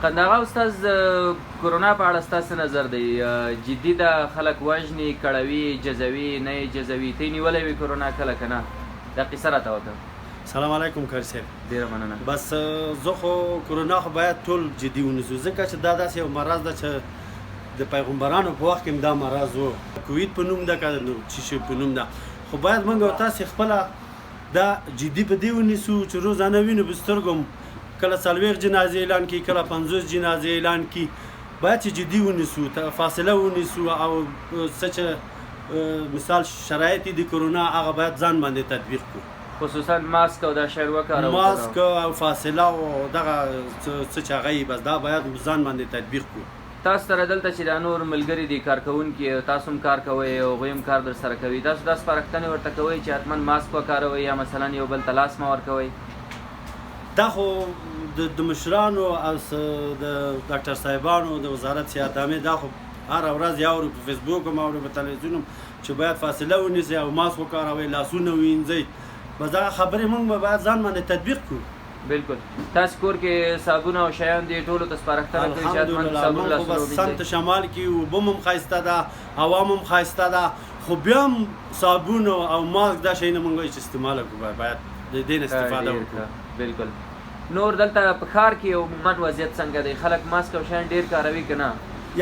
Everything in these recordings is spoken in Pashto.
قندهار استاد کرونا په اړه ستاسو نظر دی جدي ده خلک وژني کړوي جزوي نه یې جزوي ته یې نیولی وي کرونا کله که نه دا قصه راته وکړه. سلام علیکم کار صاحب. ډېره مننه. بس زه خو کرونا خو باید ټول جدي ونیسو ځکه چې دا داسې یو مرض ده چې د پیغمبرانو په وخت کې هم دا مرض و کووید په نوم ده که چې شي په نوم ده خو باید موږ او تاسې خپله دا جدي په دې ونیسو چې روزانه وینو په سترګو کله 40 جنازې اعلان کړي کله 50 جنازې اعلان کړي باید چې جدي ونیسو فاصله ونیسو او څه چې مثال شرایط د کرونا هغه باید ځان باندې تطبیق کړو خصوصا ماسک او دا شی وکاروو ماسک او فاصله او دغه څه چې هغه بس دا باید ځان باندې تطبیق کړو. تاسو سره دلته چې دا نور ملګري دي کارکوونکي تاسو هم کار کوئ او هغوی هم کار در سره کوي تاسو دا سپارښتنې ورته کوئ چې حتما ماسک وکاروئ یا مثلا یو بل ته لاس مه ورکوئ؟ دا خو د مشرانو او د ډاکټر صاحبانو د وزارت صحت عامې دا خو هره ورځ یا اورو په فیسبوک هم اورو په تلویزیون هم چې باید فاصله ونیسئ او ماسک وکاروئ لاسونه ووینځئ بس دغه خبرې موږ به باید ځان باندې تطبیق کړو. بالکل. تاسو کور کې صابون او شیان دي ټولو ته سپارښتنه کوئ چې حتما صابون لاسونه ووینځئ. سمت شمال کې اوبه هم ښایسته ده هوا هم ښایسته ده خو بیا هم صابون او ماسک دا شیونه موږ چې استعمال کړو باید د دې نه استفاده وکړو. بالکل. نور دلته په ښار کې عموما وضعیت څنګه دی خلک ماسک او شیان ډېر کاروي که نه؟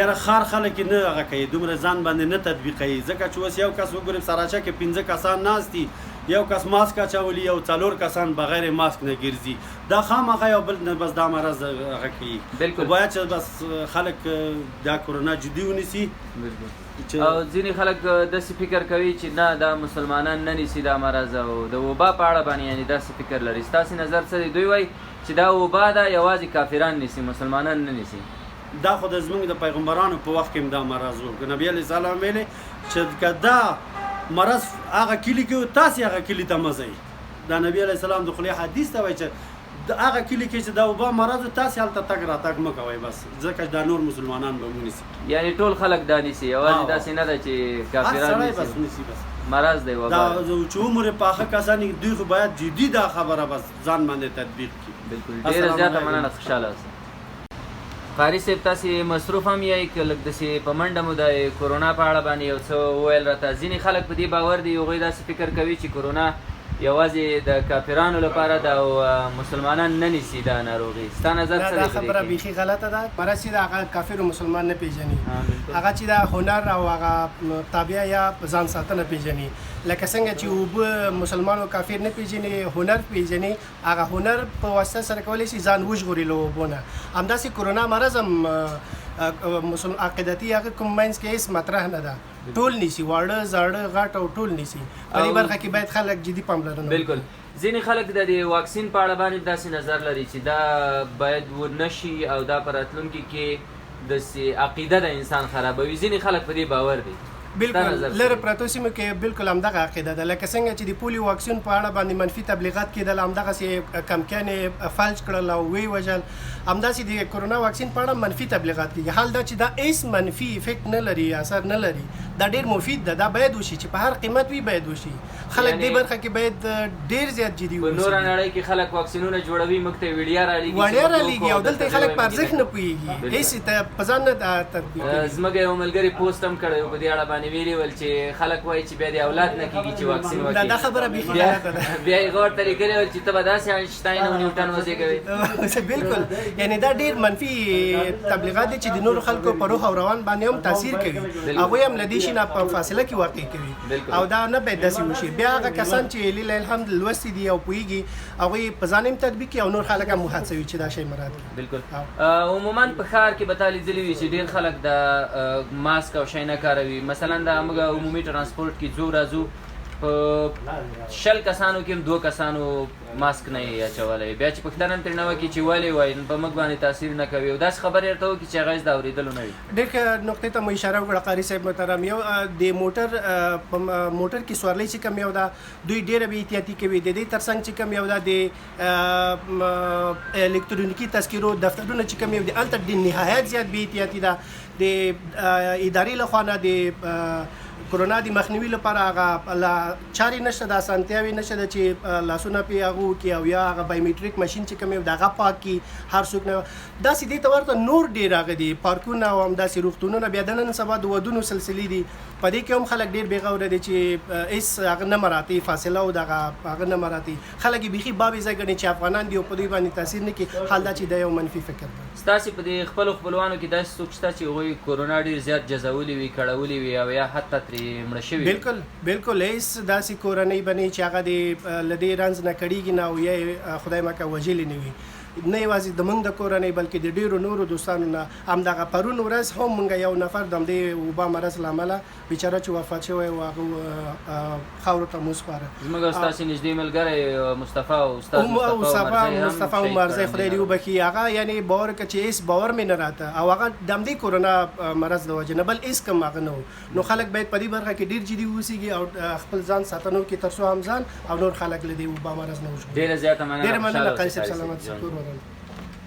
یاره ښار خلک یې نه هغه کوي دومره ځان باندې نه تطبیقوي ځکه چې اوس یو کس وګورئ سراچه کې 15 کسان ناست دي یو کس ماسک اچولي یو 4 کسان بغیر ماسک نه ګرځي دا خامخا یو بل نه بس دا مرض هغه کوي. بالکل. باید چې بس خلک دا کرونا جدي ونیسي. بالکل. او ځینې خلک داسې فکر کوي چې نه دا مسلمانان نه نیسي دا مرض او د وبا په اړه باندې یعنې داسې فکر لري ستاسې نظر څه دی؟ دوی وایي چې دا وبا ده یوازې کافران نیسي مسلمانان نه نیسي. دا خو د زموږ د پیغمبرانو په وخت کې هم دا مرض و که نبي علیه السلام ویلې چې که دا مرض هغه کلي کې و تاسې هغه کلي ته مه ځئ. دا نبي علیه السلام د خولې حدیث ته وایي چې هغه کلي کې چې دا وبا مرض و تاسې هلته تګ راتګ مه کوئ بس ځکه دا نور مسلمانان به ونیسي. یعنې ټول خلک دا نیسي یوازې داسې نه ده چې کافران نیسي بس مرض دی وبا دا چې عمر پاخه کسان دوی خو باید جدي دا خبره بس ځان باندې تطبیق کړي. بالکل. ډېره زیاته مننه خوشحاله اوسئ. قاري صاحب تاسې مصروف هم یئ که لږ داسې په منډه مو د کرونا په اړه باندې یو څه وویل راته ځینې خلک په دې باور دي هغوی داسې فکر کوي چې کرونا یوازې د کافرانو لپاره ده او مسلمانان نه نیسي دا ناروغي ستا نظر څه دی؟ دا خبره بیخي غلطه ده مرض چې د هغه کافر او مسلمان نه پېژني هغه چې د هنر او هغه تابع یا ځان ساتنه پېژني لکه څنګه چې اوبه مسلمان او کافر نه پېژني هنر پېژني هغه هنر په واسطه سره کولی شي ځان وژغوري له اوبو نه همداسې کرونا مرض هم عقیدتي هغه کوم منځ کې هېڅ مطرح نه ده ټول نیسي واړه زاړه غټ او ټول نیسي په دې برخه کې باید خلک جدي پاملرنه. بالکل. ځینې خلک د دې واکسین په اړه باندې داسې نظر لري چې دا باید ونشي او دا په راتلونکي کې داسې عقیده د انسان خرابوي ځینې خلک په دې باور دي. بالکل لره پراتو سیمو کې بالکل همدغه عقیده ده لکه څنګه چې د پولیو واکسین په اړه باندې منفي تبلیغات کېدل همدغسې کمپیانې فلج کړل او وی وژل همداسې د کرونا واکسین په اړه منفي تبلیغات کېږي حال دا چې دا هېڅ منفي افیکټ نه لري اثر نه لري دا ډېر مفید ده دا باید وشي چې په هر قیمت وي باید وشي خلک دې برخه کې باید ډېر زیات جدي وي. په نوره نړۍ کې خلک واکسینونه جوړوي موږ ته ویډیا رالیږي او دلته خلک په ارزښت نه پوهېږي هېڅ په ځان نه تطبیق کوي. زموږ یو ملګري پوسټ هم کړی و په دې اړه باندې ویلي ول چې خلک وایي چې بیا د اولاد نه کېږي چې واکسین وکړي دا خبره بیخي غلطه ده. بیا یې غور ته لیکلي ول چې ته به داسې آینشتاین او نیوټن وزېږوې. بالکل یعنې دا ډېر منفي تبلیغات دي چې د نورو خلکو په روح او روان باندې هم تاثیر کوي هغوی هم له دې شي نه په فاصله کې واقع کوي او دا نه باید داسې وشي. بیا هغه کسان چې لله الحمد لوستي دي او پوهېږي هغوی په ځان هم تطبیق کوي او نور خلک هم وهڅوي چې دا شی مراعات کړي. بالکل. عموما په ښار کې به تا لیدلي وي چې ډېر خلک د ماسک او شی نه کاروي مثلا د موږ عمومي ترانسپورټ کې ځو راځو په 100 کسانو کې هم 2 کسانو ماسک نه یې اچولی بیا چې پوښتنه هم ترېنه وکړي چې ولې وایي په موږ باندې تاثیر نه کوي او داسې خبرې ورته وکړي چې هغه یې د اورېدلو نه وي. ډېر ښه نقطې ته مو اشاره وکړه قاري صاحب محترم یو د موټر کې سوارلۍ چې کوم یو ده دوی ډېره بې احتیاطي کوي د دې تر څنګ چې کوم یو ده د الکترونیکي تذکرو دفترونه چې کوم یو دي هلته د نهایت زیات بې احتیاطي ده د ادارې له خوا نه د کرونا د مخنیوي لپاره هغه چارې نشته د اسانتیاوې نشته د چې لاسونه پې هغه وکړي او یا هغه بایومیټریک ماشین چې کوم د هغه پاک کړي هر څوک نه داسې دې ته ورته نور ډېر هغه دي پارکونه او همداسې روغتونونه بیا د نن سبا د ودونو سلسلې دي په دې کې هم خلک ډېر بېغوره دي چې هېڅ هغه نه مراعاتوي فاصله او دغه هغه نه مراعاتوي خلک یې بیخي بابې ځای ګڼي چې افغانان دي او په دوی باندې تاثیر نه کوي حال دا چې دا یو منفي فکر دی ستاسې په دې خپلو خپلوانو کې داسې څوک شته چې هغوی کرونا ډېر زیات جزولي وي کړولي وي او یا حتی ترې مړه شوي بالکل هیڅ داسې کورنۍ به نه چې هغه د له دې رنځ نه کړېږي نه او یا خدای مکه وژلې نه وي نه یوازې د موږ د کورنۍ بلکې د ډېرو نورو دوستانو نه همدغه پرون ورځ هم موږ یو نفر د همدې وبا مرض له امله بیچاره چې وفات شوی و هغه خاورو ته مو سپاره زموږ او ستاسې نږدې ملګری مصطفی او استاد مصطفی عمرزی خدای دې وبخي هغه یعنې باور که چې هېڅ باور مې نه راته او هغه د همدې کرونا مرض د وجې نه بل هېڅ کم هغه نه و نو خلک باید په دې برخه کې ډېر جدي واوسېږي او خپل ځان ساتنه وکړي تر څو هم ځان او نور خلک له دې وبا مرض نه وژغوري ډېره زیاته مننه ډېره مننه قیس صاحب سلامت شکر ورته